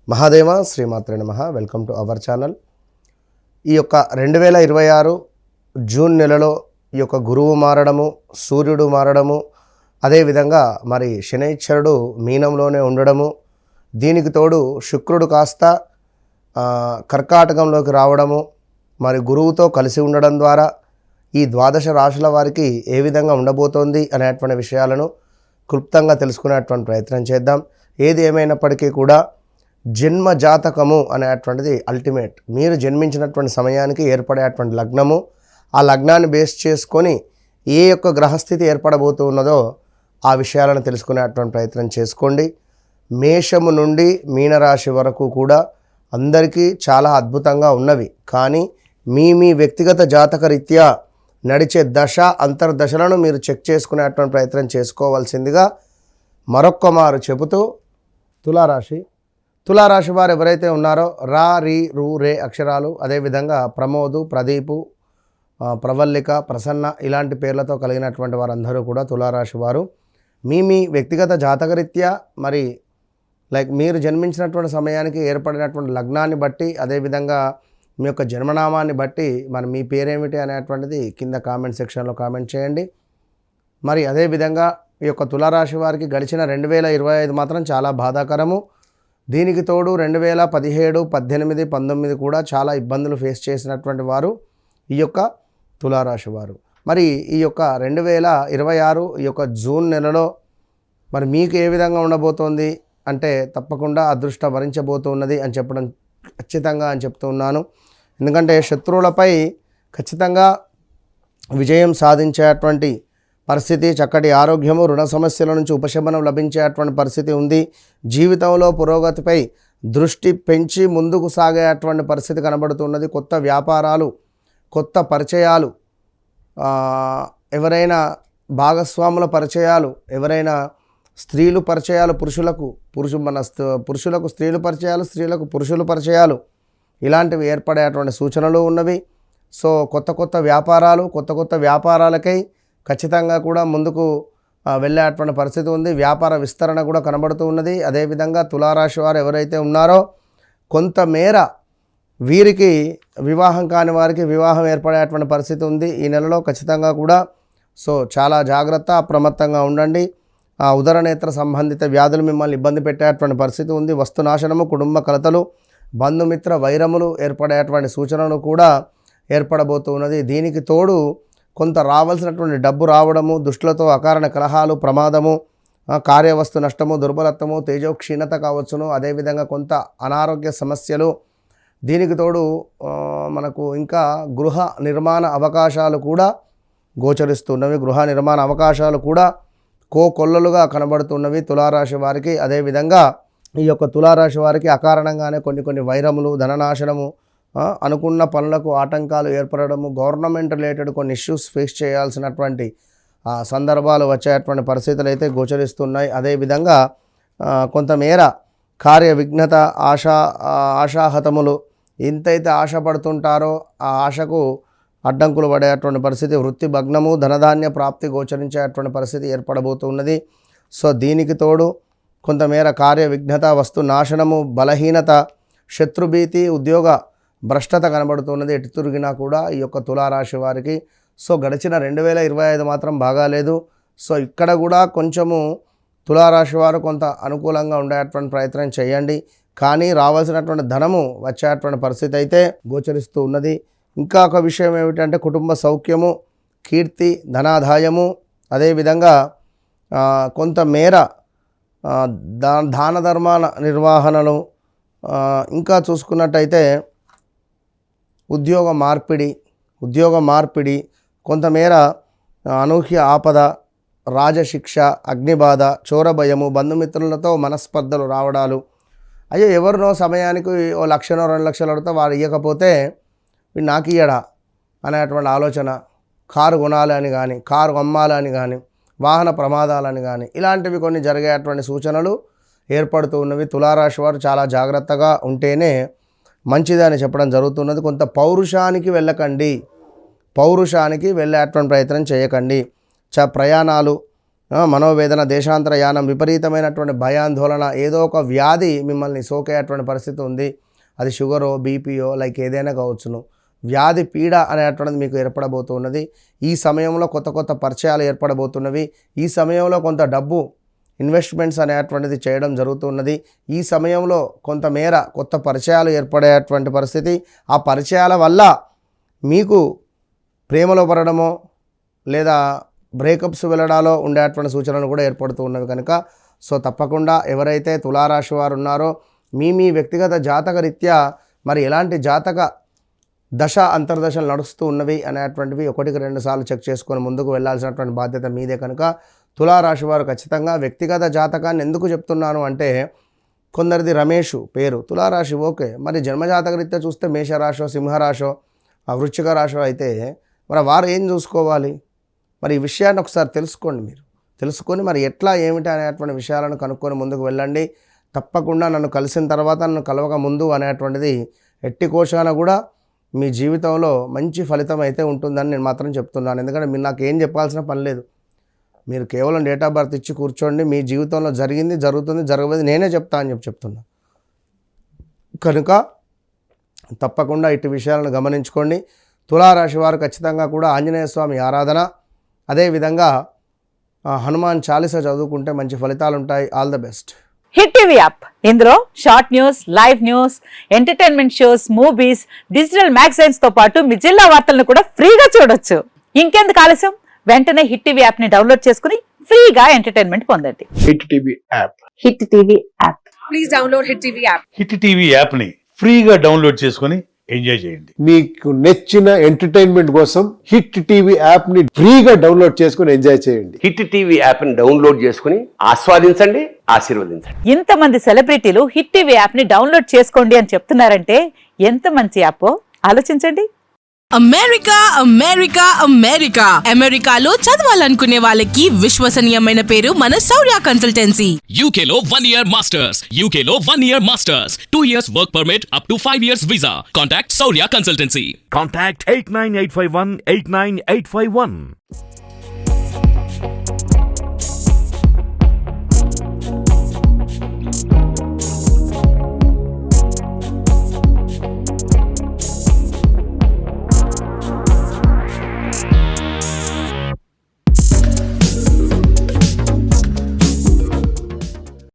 మహాదేవ శ్రీమాత్రే నమః. Welcome to our channel. ఈ యొక్క 2026 జూన్ నెలలో ఈ యొక్క గురువు మారడము, సూర్యుడు మారడము, అదేవిధంగా మరి శనైశ్వరుడు మీనంలోనే ఉండడము, దీనికి తోడు శుక్రుడు కాస్త కర్కాటకంలోకి రావడము, మరి గురువుతో కలిసి ఉండడం ద్వారా ఈ ద్వాదశ రాశుల వారికి ఏ విధంగా ఉండబోతోంది అనేటువంటి విషయాలను క్లుప్తంగా తెలుసుకునేటువంటి ప్రయత్నం చేద్దాం. ఏది ఏమైనప్పటికీ కూడా జన్మ జాతకము అనేటువంటిది అల్టిమేట్. మీరు జన్మించినటువంటి సమయానికి ఏర్పడేటువంటి లగ్నము, ఆ లగ్నాన్ని బేస్ చేసుకొని ఏ యొక్క గ్రహస్థితి ఏర్పడబోతున్నదో ఆ విషయాలను తెలుసుకునేటువంటి ప్రయత్నం చేసుకోండి. మేషము నుండి మీనరాశి వరకు కూడా అందరికీ చాలా అద్భుతంగా ఉన్నవి. కానీ మీ వ్యక్తిగత జాతక రీత్యా నడిచే దశ అంతర్దశలను మీరు చెక్ చేసుకునేటువంటి ప్రయత్నం చేసుకోవాల్సిందిగా మరొక్క మారు చెబుతూ, తులారాశి వారు ఎవరైతే ఉన్నారో రా, రీ, రు, రే అక్షరాలు, అదేవిధంగా ప్రమోదు, ప్రదీపు, ప్రవల్లిక, ప్రసన్న ఇలాంటి పేర్లతో కలిగినటువంటి వారందరూ కూడా తులారాశి వారు మీ వ్యక్తిగత జాతకరీత్యా మరి మీరు జన్మించినటువంటి సమయానికి ఏర్పడినటువంటి లగ్నాన్ని బట్టి, అదేవిధంగా మీ యొక్క జన్మనామాన్ని బట్టి మరి మీ పేరేమిటి అనేటువంటిది కింద కామెంట్ సెక్షన్లో కామెంట్ చేయండి. మరి అదేవిధంగా ఈ యొక్క తులారాశి వారికి గడిచిన 2025 మాత్రం చాలా బాధాకరము. దీనికి తోడు 2017, 18, 19 కూడా చాలా ఇబ్బందులు ఫేస్ చేసినటువంటి వారు ఈ యొక్క తులారాశి వారు. మరి ఈ యొక్క 2026 ఈ యొక్క జూన్ నెలలో మరి మీకు ఏ విధంగా ఉండబోతోంది అంటే తప్పకుండా అదృష్టం వరించబోతున్నది అని చెప్పడం ఖచ్చితంగా అని చెప్తూ ఉన్నాను. ఎందుకంటే శత్రువులపై ఖచ్చితంగా విజయం సాధించేటువంటి పరిస్థితి, చక్కటి ఆరోగ్యము, రుణ సమస్యల నుంచి ఉపశమనం లభించేటువంటి పరిస్థితి ఉంది. జీవితంలో పురోగతిపై దృష్టి పెంచి ముందుకు సాగేటువంటి పరిస్థితి కనబడుతున్నది. కొత్త వ్యాపారాలు, కొత్త పరిచయాలు, ఎవరైనా భాగస్వాముల పరిచయాలు, ఎవరైనా స్త్రీలు పరిచయాలు, పురుషులకు స్త్రీలు పరిచయాలు, స్త్రీలకు పురుషులు పరిచయాలు ఇలాంటివి ఏర్పడేటువంటి సూచనలు ఉన్నవి. సో కొత్త వ్యాపారాలు, కొత్త వ్యాపారాలకై ఖచ్చితంగా కూడా ముందుకు వెళ్ళేటువంటి పరిస్థితి ఉంది. వ్యాపార విస్తరణ కూడా కనబడుతూ ఉన్నది. అదేవిధంగా తులారాశి వారు ఎవరైతే ఉన్నారో కొంతమేర వీరికి వివాహం కాని వారికి వివాహం ఏర్పడేటువంటి పరిస్థితి ఉంది ఈ నెలలో ఖచ్చితంగా కూడా. సో చాలా జాగ్రత్త, అప్రమత్తంగా ఉండండి. ఉదరనేత్ర సంబంధిత వ్యాధులు మిమ్మల్ని ఇబ్బంది పెట్టేటువంటి పరిస్థితి ఉంది. వస్తునాశనము, కుటుంబ కలతలు, బంధుమిత్ర వైరములు ఏర్పడేటువంటి సూచనలు కూడా ఏర్పడబోతూ ఉన్నది. దీనికి తోడు కొంత రావాల్సినటువంటి డబ్బు రావడము, దుష్టులతో అకారణ కలహాలు, ప్రమాదము, కార్యవస్తు నష్టము, దుర్బలత్వము, తేజోక్షీణత కావచ్చును. అదేవిధంగా కొంత అనారోగ్య సమస్యలు, దీనికి తోడు మనకు ఇంకా గృహ నిర్మాణ అవకాశాలు కూడా గోచరిస్తున్నవి. గృహ నిర్మాణ అవకాశాలు కూడా కోకొల్లలుగా కనబడుతున్నవి తులారాశి వారికి. అదేవిధంగా ఈ యొక్క తులారాశి వారికి అకారణంగానే కొన్ని వైరములు, ధననాశనము, అనుకున్న పనులకు ఆటంకాలు ఏర్పడము, గవర్నమెంట్ రిలేటెడ్ కొన్ని ఇష్యూస్ ఫేస్ చేయాల్సినటువంటి సందర్భాలు వచ్చేటువంటి పరిస్థితులు అయితే గోచరిస్తున్నాయి. అదేవిధంగా కొంతమేర కార్య విఘ్నత, ఆశాహతములు, ఎంతైతే ఆశపడుతుంటారో ఆ ఆశకు అడ్డంకులు పడేటువంటి పరిస్థితి, వృత్తి భగ్నము, ధనధాన్య ప్రాప్తి గోచరించేటువంటి పరిస్థితి ఏర్పడబోతున్నది. సో దీనికి తోడు కొంతమేర కార్య విఘ్నత, వస్తు నాశనము, బలహీనత, శత్రుభీతి, ఉద్యోగ భ్రష్టత కనబడుతున్నది ఎటు తిరిగినా కూడా ఈ యొక్క తులారాశి వారికి. సో గడిచిన 2025 మాత్రం బాగాలేదు. సో ఇక్కడ కూడా కొంచెము తులారాశి వారు కొంత అనుకూలంగా ఉండేటువంటి ప్రయత్నం చేయండి. కానీ రావాల్సినటువంటి ధనము వచ్చేటువంటి పరిస్థితి అయితే గోచరిస్తూ ఉన్నది. ఇంకా ఒక విషయం ఏమిటంటే కుటుంబ సౌఖ్యము, కీర్తి, ధనాదాయము, అదేవిధంగా కొంతమేర దాన ధర్మాల నిర్వహణలు, ఇంకా చూసుకున్నట్టయితే ఉద్యోగ మార్పిడి, కొంతమేర అనూహ్య ఆపద, రాజశిక్ష, అగ్నిబాధ, చోరభయము, బంధుమిత్రులతో మనస్పర్ధలు రావడాలు. అయ్యో ఎవరినో సమయానికి 1 లక్షనో 2 లక్షలు అడితే వాడు ఇవ్వకపోతే వీడు నాకు ఇయ్యడా అనేటువంటి ఆలోచన, కారు కొనాలని కానీ, కారు అమ్మాలని కానీ, వాహన ప్రమాదాలని కానీ ఇలాంటివి కొన్ని జరిగేటువంటి సూచనలు ఏర్పడుతూ ఉన్నవి. తులారాశి వారు చాలా జాగ్రత్తగా ఉంటేనే మంచిదని చెప్పడం జరుగుతున్నది. కొంత పౌరుషానికి వెళ్ళేటువంటి ప్రయత్నం చేయకండి. ప్రయాణాలు, మనోవేదన, దేశాంతర యానం, విపరీతమైనటువంటి భయాందోళన, ఏదో ఒక వ్యాధి మిమ్మల్ని సోకేటువంటి పరిస్థితి ఉంది. అది షుగరో, బీపీయో, లైక్ ఏదైనా కావచ్చును. వ్యాధి పీడ అనేటువంటిది మీకు ఏర్పడబోతున్నది. ఈ సమయంలో కొత్త కొత్త పరిచయాలు ఏర్పడబోతున్నవి. ఈ సమయంలో కొంత డబ్బు ఇన్వెస్ట్మెంట్స్ అనేటువంటిది చేయడం జరుగుతున్నది. ఈ సమయంలో కొంతమేర కొత్త పరిచయాలు ఏర్పడేటువంటి పరిస్థితి. ఆ పరిచయాల వల్ల మీకు ప్రేమలో పడడమో లేదా బ్రేకప్స్ వెళ్ళడాలో ఉండేటువంటి సూచనలు కూడా ఏర్పడుతూ ఉన్నవి కనుక సో తప్పకుండా ఎవరైతే తులారాశి వారు ఉన్నారో మీ వ్యక్తిగత జాతక రీత్యా మరి ఎలాంటి జాతక దశ అంతర్దశలు నడుస్తూ ఉన్నవి అనేటువంటివి 1-2 సార్లు చెక్ చేసుకొని ముందుకు వెళ్ళాల్సినటువంటి బాధ్యత మీదే కనుక తులారాశి వారు ఖచ్చితంగా వ్యక్తిగత జాతకాన్ని ఎందుకు చెప్తున్నాను అంటే కొందరిది రమేష్ పేరు తులారాశి ఓకే, మరి జన్మజాతక రీత్యా చూస్తే మేషరాశో, సింహరాశో, వృశ్చిక రాశో అయితే మరి వారు ఏం చూసుకోవాలి? మరి ఈ విషయాన్ని ఒకసారి తెలుసుకోండి. మీరు తెలుసుకొని మరి ఎట్లా ఏమిటి అనేటువంటి విషయాలను కనుక్కొని ముందుకు వెళ్ళండి. తప్పకుండా నన్ను కలిసిన తర్వాత నన్ను కలవక ముందు అనేటువంటిది ఎట్టి కోశాన కూడా మీ జీవితంలో మంచి ఫలితం అయితే ఉంటుందని నేను మాత్రం చెప్తున్నాను. ఎందుకంటే మీరు నాకు ఏం చెప్పాల్సిన పని లేదు. మీరు కేవలం డేట్ ఆఫ్ బర్త్ ఇచ్చి కూర్చోండి. మీ జీవితంలో జరిగింది, జరుగుతుంది, జరగబోయేది నేనే చెప్తా అని చెప్తున్నా. కనుక తప్పకుండా ఇటు విషయాలను గమనించుకోండి. తులారాశి వారు ఖచ్చితంగా కూడా ఆంజనేయ స్వామి ఆరాధన, అదేవిధంగా హనుమాన్ చాలీస చదువుకుంటే మంచి ఫలితాలు ఉంటాయి. All the best. Hit TV app, ఇందులో short news, live news, entertainment shows, movies, digital magazines తో పాటు మీ జిల్లా వార్తలను కూడా ఫ్రీగా చూడొచ్చు. ఇంకెందుకు ఆలస్యం, వెంటనే హిట్ టీవీ యాప్ ని డౌన్లోడ్ చేసుకుని ఫ్రీగా ఎంటర్టైన్మెంట్ పొందండి. Hit TV app, hit TV app, please download hit TV app. Hit TV app ని ఫ్రీగా డౌన్లోడ్ చేసుకొని ఎంజాయ్ చేయండి. మీకు నచ్చిన ఎంటర్టైన్మెంట్ కోసం హిట్ టీవీ యాప్ ని ఫ్రీగా డౌన్లోడ్ చేసుకుని ఎంజాయ్ చేయండి. హిట్ టీవీ యాప్ ని డౌన్లోడ్ చేసుకుని ఆస్వాదించండి, ఆశీర్వదించండి. ఇంతమంది సెలబ్రిటీలు హిట్ టీవీ యాప్ ని డౌన్లోడ్ చేసుకోండి అని చెప్తున్నారంటే ఎంత మంచి యాప్ ఆలోచించండి. అమెరికా అమెరికా అమెరికా అమెరికాలో చదవాలనుకునే వాళ్ళకి విశ్వసనీయమైన పేరు మన శౌర్య కన్సల్టెన్సీ. UK లో 1 year masters, UK లో 1 year masters, 2 years work permit up to 5 years visa. Contact Saurya Consultancy. Contact 89851 89851.